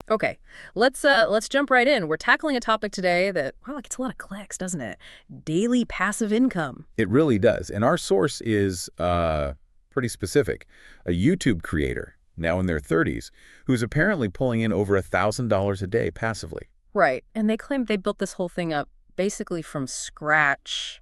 Okay, let's jump right in. We're tackling a topic today that, wow, it gets a lot of clicks, doesn't it? Daily passive income. It really does. And our source is pretty specific. A YouTube creator, now in their 30s, who's apparently pulling in over $1,000 a day passively. Right. And they claim they built this whole thing up basically from scratch,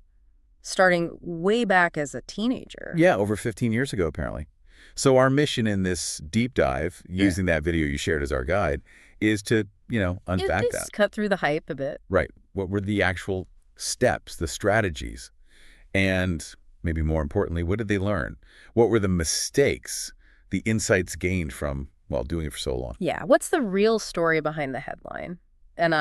starting way back as a teenager. Yeah, over 15 years ago, apparently. So our mission in this deep dive, Yeah. using that video you shared as our guide, is to, unpack that. Just cut through the hype a bit. Right. What were the actual steps, the strategies? And maybe more importantly, what did they learn? What were the mistakes, the insights gained from, well, doing it for so long? Yeah. What's the real story behind the headline? And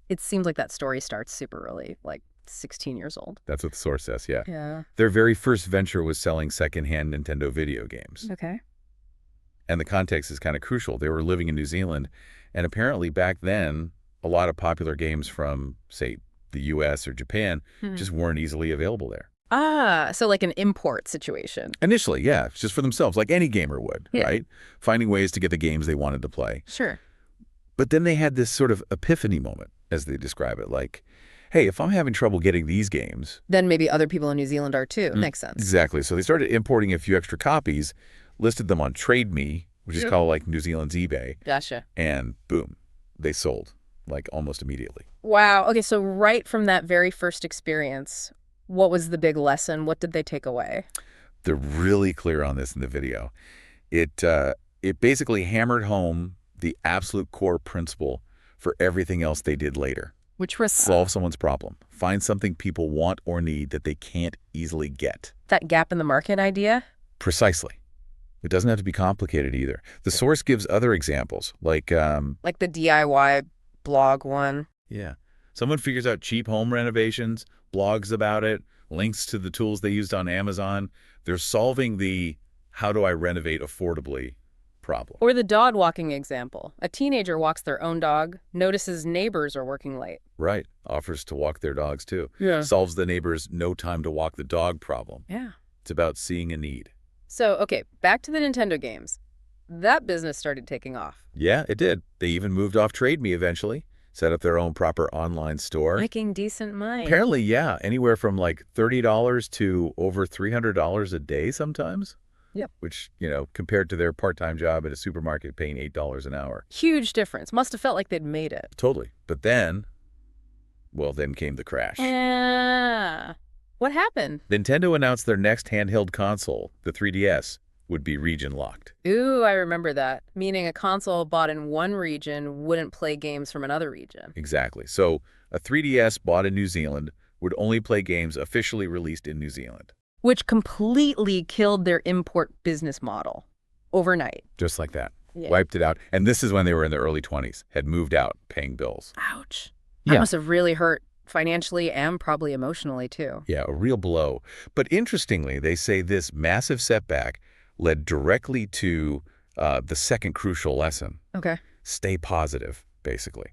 it seems like that story starts super early, like 16 years old. That's what the source says, yeah. Yeah. Their very first venture was selling secondhand Nintendo video games. Okay. And the context is kind of crucial. They were living in New Zealand, and apparently back then, a lot of popular games from, say, the US or Japan just weren't easily available there. Ah, so like an import situation. Initially, yeah, just for themselves, like any gamer would, Yeah. right? Finding ways to get the games they wanted to play. Sure. But then they had this sort of epiphany moment, as they describe it, like, hey, if I'm having trouble getting these games. Then maybe other people in New Zealand are too. Makes sense. Exactly. So they started importing a few extra copies, listed them on TradeMe, which is Yep. called like New Zealand's eBay, Gotcha. and boom, they sold, like almost immediately. Wow. Okay, so right from that very first experience, what was the big lesson? What did they take away? They're really clear on this in the video. It basically hammered home the absolute core principle for everything else they did later. Which was Solve someone's problem. Find something people want or need that they can't easily get. that gap in the market idea? Precisely. It doesn't have to be complicated either. The source gives other examples, like, Like the DIY blog one. yeah, someone figures out cheap home renovations, blogs about it, links to the tools they used on Amazon. They're solving the how do I renovate affordably problem. Or the dog walking example. A teenager walks their own dog, notices neighbors are working late. Right. Offers to walk their dogs too. Yeah. Solves the neighbor's no time to walk the dog problem. Yeah. It's about seeing a need. So, okay, back to the Nintendo games. That business started taking off. Yeah, it did. They even moved off TradeMe eventually, set up their own proper online store. Making decent money. Apparently, yeah, anywhere from like $30 to over $300 a day sometimes. Yep. Which, compared to their part-time job at a supermarket paying $8 an hour. Huge difference. Must have felt like they'd made it. Totally. But then, well, then came the crash. Yeah. What happened? Nintendo announced their next handheld console, the 3DS, would be region-locked. Ooh, I remember that. Meaning a console bought in one region wouldn't play games from another region. Exactly. So a 3DS bought in New Zealand would only play games officially released in New Zealand. Which completely killed their import business model overnight. Just like that. Yeah. Wiped it out. And this is when they were in their early 20s, had moved out, paying bills. Ouch. That Yeah. must have really hurt financially and probably emotionally too. Yeah, a real blow. But interestingly, they say this massive setback led directly to the second crucial lesson. Okay. Stay positive, basically.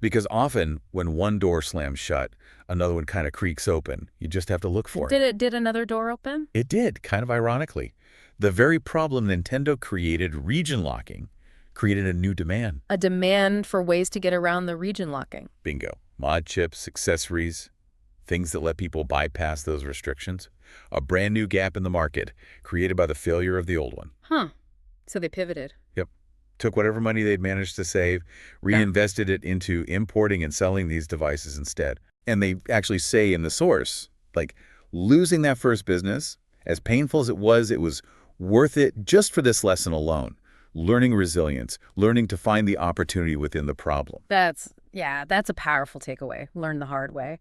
Because often when one door slams shut, another one kind of creaks open. You just have to look for it. Did another door open? It did, kind of ironically. The very problem Nintendo created, region locking, created a new demand. A demand for ways to get around the region locking. Bingo. Mod chips, accessories, things that let people bypass those restrictions. A brand new gap in the market created by the failure of the old one. Huh. So they pivoted. Yep. Took whatever money they'd managed to save, reinvested it into importing and selling these devices instead. And they actually say in the source, like, losing that first business, as painful as it was worth it just for this lesson alone. Learning resilience, learning to find the opportunity within the problem. That's a powerful takeaway. Learn the hard way.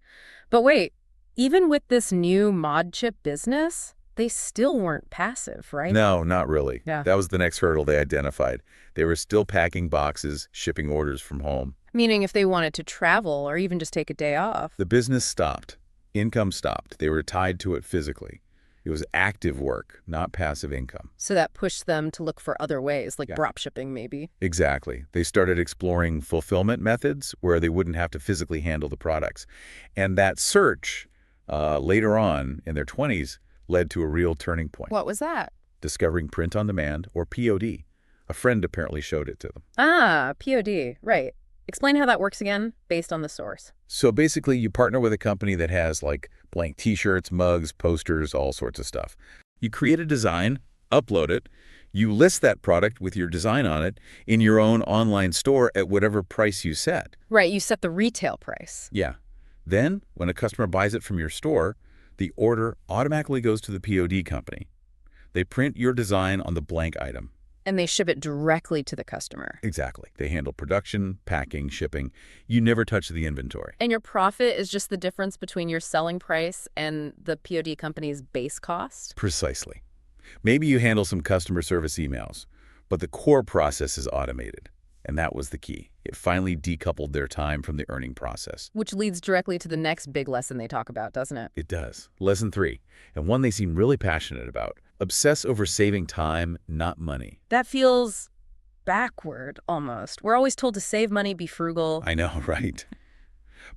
But wait, even with this new mod chip business, they still weren't passive, right? No, not really. Yeah. That was the next hurdle they identified. They were still packing boxes, shipping orders from home. Meaning if they wanted to travel or even just take a day off. The business stopped. Income stopped. They were tied to it physically. It was active work, not passive income. So that pushed them to look for other ways, like Yeah. drop shipping maybe. Exactly. They started exploring fulfillment methods where they wouldn't have to physically handle the products. And that search, later on in their 20s, led to a real turning point. What was that? Discovering print on demand, or POD, A friend apparently showed it to them. Ah, POD, right. Explain how that works again, based on the source. So basically, you partner with a company that has like blank t-shirts, mugs, posters, all sorts of stuff. You create a design, upload it, you list that product with your design on it in your own online store at whatever price you set. Right, you set the retail price. Yeah. Then, when a customer buys it from your store, the order automatically goes to the POD company. They print your design on the blank item. And they ship it directly to the customer. Exactly. They handle production, packing, shipping. You never touch the inventory. And your profit is just the difference between your selling price and the POD company's base cost? Precisely. Maybe you handle some customer service emails, but the core process is automated. And that was the key. It finally decoupled their time from the earning process. Which leads directly to the next big lesson they talk about, doesn't it? It does. Lesson 3, and one they seem really passionate about. Obsess over saving time, not money. That feels backward, almost. We're always told to save money, be frugal. I know, right?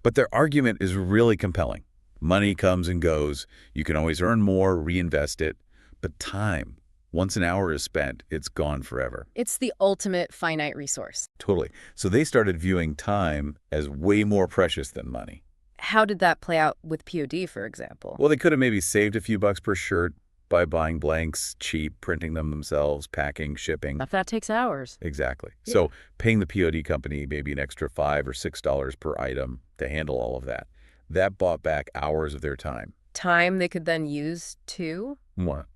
But their argument is really compelling. Money comes and goes. You can always earn more, reinvest it. But time, once an hour is spent, it's gone forever. It's the ultimate finite resource. Totally. So they started viewing time as way more precious than money. How did that play out with POD, for example? Well, they could have maybe saved a few bucks per shirt by buying blanks, cheap, printing them themselves, packing, shipping. If that takes hours. Exactly. Yeah. So paying the POD company maybe an extra $5 or $6 per item to handle all of that. That bought back hours of their time. Time they could then use to What?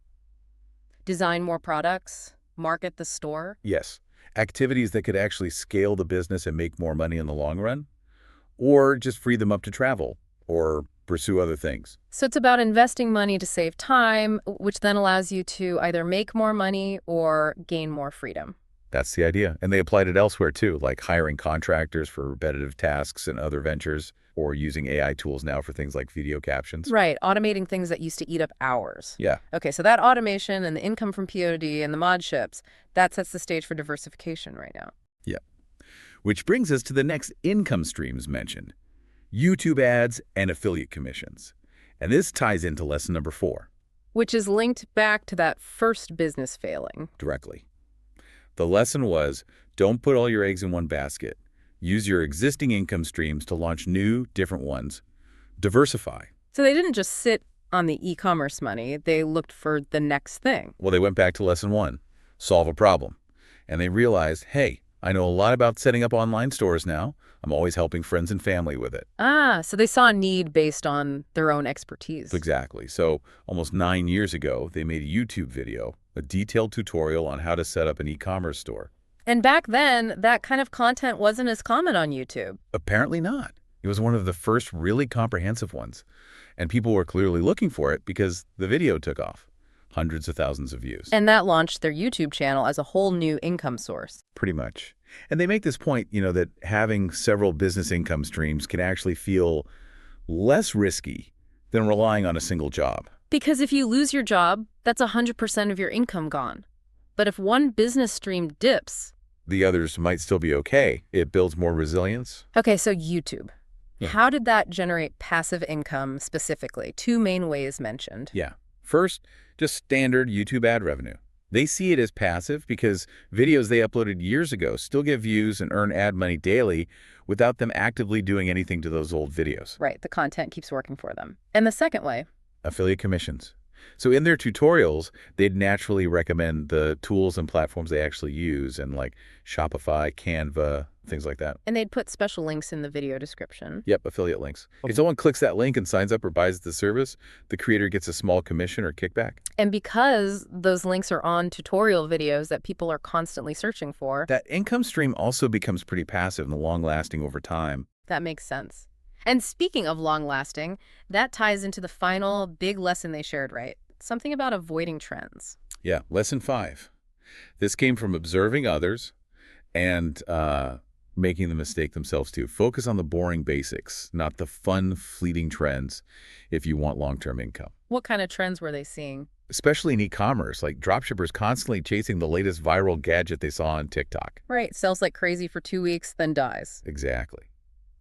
design more products, market the store. Yes. Activities that could actually scale the business and make more money in the long run, or just free them up to travel or pursue other things. So it's about investing money to save time, which then allows you to either make more money or gain more freedom. That's the idea. And they applied it elsewhere too, like hiring contractors for repetitive tasks and other ventures, or using AI tools now for things like video captions. Right, automating things that used to eat up hours. Yeah. Okay, so that automation and the income from POD and the mod ships, that sets the stage for diversification right now. Yeah. Which brings us to the next income streams mentioned. YouTube ads and affiliate commissions. And this ties into lesson number 4. Which is linked back to that first business failing. Directly. The lesson was, don't put all your eggs in one basket. Use your existing income streams to launch new, different ones. Diversify. So they didn't just sit on the e-commerce money. They looked for the next thing. Well, they went back to lesson 1, solve a problem. And they realized, hey, I know a lot about setting up online stores now. I'm always helping friends and family with it. Ah, so they saw a need based on their own expertise. Exactly. So almost 9 years ago, they made a YouTube video, a detailed tutorial on how to set up an e-commerce store. And back then, that kind of content wasn't as common on YouTube. Apparently not. It was one of the first really comprehensive ones. And people were clearly looking for it because the video took off. Hundreds of thousands of views. And that launched their YouTube channel as a whole new income source. Pretty much. And they make this point, that having several business income streams can actually feel less risky than relying on a single job. Because if you lose your job, that's 100% of your income gone. But if one business stream dips... the others might still be okay. It builds more resilience. Okay, so YouTube. Yeah. How did that generate passive income specifically? 2 main ways mentioned. Yeah. First, just standard YouTube ad revenue. They see it as passive because videos they uploaded years ago still get views and earn ad money daily without them actively doing anything to those old videos. Right, the content keeps working for them. And the second way? Affiliate commissions. So in their tutorials, they'd naturally recommend the tools and platforms they actually use, and like Shopify, Canva, things like that. And they'd put special links in the video description. Yep, affiliate links. If someone clicks that link and signs up or buys the service, the creator gets a small commission or kickback. And because those links are on tutorial videos that people are constantly searching for, That income stream also becomes pretty passive and long-lasting over time. that makes sense. And speaking of long-lasting, that ties into the final big lesson they shared, right? Something about avoiding trends. Yeah, lesson 5. This came from observing others and making the mistake themselves too. Focus on the boring basics, not the fun, fleeting trends if you want long-term income. What kind of trends were they seeing? Especially in e-commerce, like dropshippers constantly chasing the latest viral gadget they saw on TikTok. Right, sells like crazy for 2 weeks, then dies. Exactly.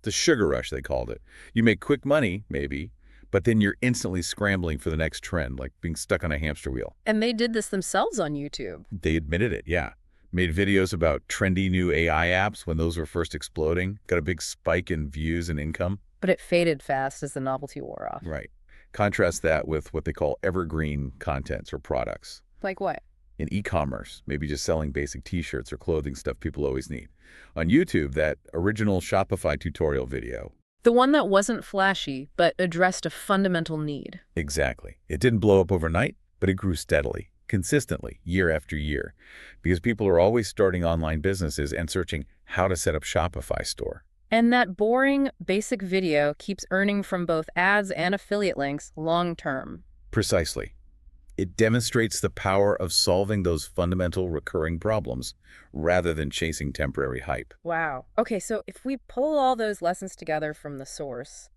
The sugar rush, they called it. You make quick money, maybe, but then you're instantly scrambling for the next trend, like being stuck on a hamster wheel. And they did this themselves on YouTube. They admitted it, yeah. Made videos about trendy new AI apps when those were first exploding. Got a big spike in views and income. But it faded fast as the novelty wore off. Right. Contrast that with what they call evergreen contents or products. Like what? In e-commerce, maybe just selling basic t-shirts or clothing stuff people always need. On YouTube, that original Shopify tutorial video. The one that wasn't flashy, but addressed a fundamental need. Exactly. It didn't blow up overnight, but it grew steadily, consistently, year after year, because people are always starting online businesses and searching how to set up Shopify store. And that boring, basic video keeps earning from both ads and affiliate links long term. Precisely. It demonstrates the power of solving those fundamental recurring problems rather than chasing temporary hype. Wow. Okay, so if we pull all those lessons together from the source,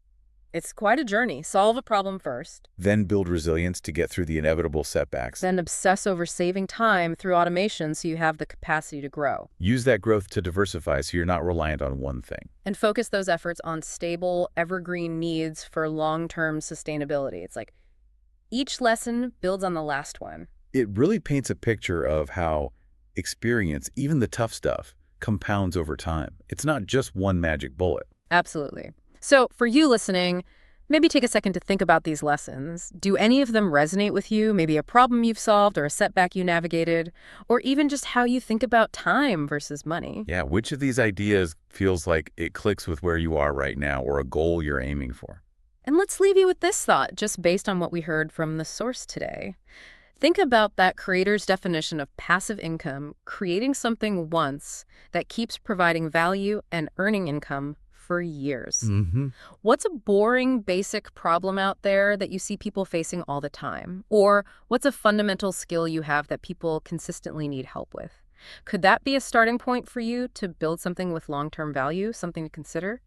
it's quite a journey. Solve a problem first, Then build resilience to get through the inevitable setbacks. then obsess over saving time through automation so you have the capacity to grow. Use that growth to diversify so you're not reliant on one thing. And focus those efforts on stable, evergreen needs for long-term sustainability. It's like each lesson builds on the last one. It really paints a picture of how experience, even the tough stuff, compounds over time. It's not just one magic bullet. Absolutely. So for you listening, maybe take a second to think about these lessons. Do any of them resonate with you? Maybe a problem you've solved or a setback you navigated, or even just how you think about time versus money. Yeah, which of these ideas feels like it clicks with where you are right now or a goal you're aiming for? And let's leave you with this thought, just based on what we heard from the source today. Think about that creator's definition of passive income, creating something once that keeps providing value and earning income for years. What's a boring, basic problem out there that you see people facing all the time? Or what's a fundamental skill you have that people consistently need help with? Could that be a starting point for you to build something with long-term value, something to consider?